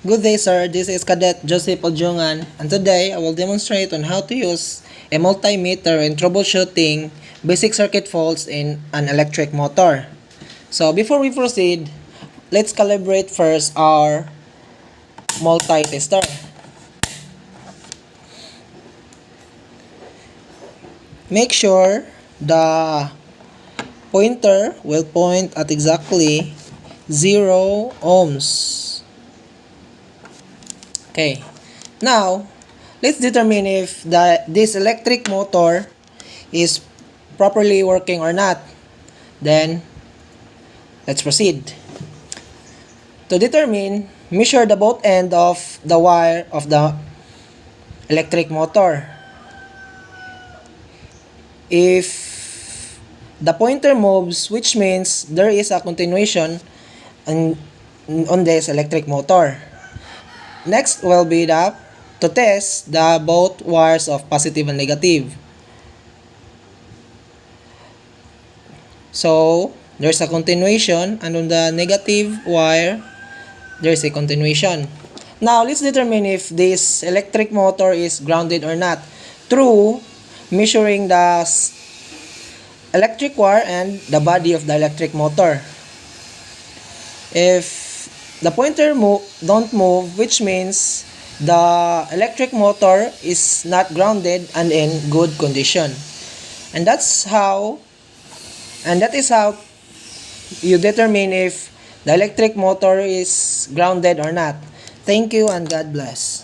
Good day, sir. This is Cadet Joseph Ojongan, and today I will demonstrate on how to use a multimeter in troubleshooting basic circuit faults in an electric motor. So before we proceed, let's calibrate first our multi-tester. Make sure the pointer will point at exactly 0 ohms. Okay, now let's determine if this electric motor is properly working or not. Then let's proceed. To determine, measure the both end of the wire of the electric motor. If the pointer moves, which means there is a continuation on this electric motor. Next will be to test the both wires of positive and negative. So there's a continuation, and on the negative wire there's a continuation. Now let's determine if this electric motor is grounded or not through measuring the electric wire and the body of the electric motor. If the pointer don't move, which means the electric motor is not grounded and in good condition. And that is how you determine if the electric motor is grounded or not. Thank you and God bless.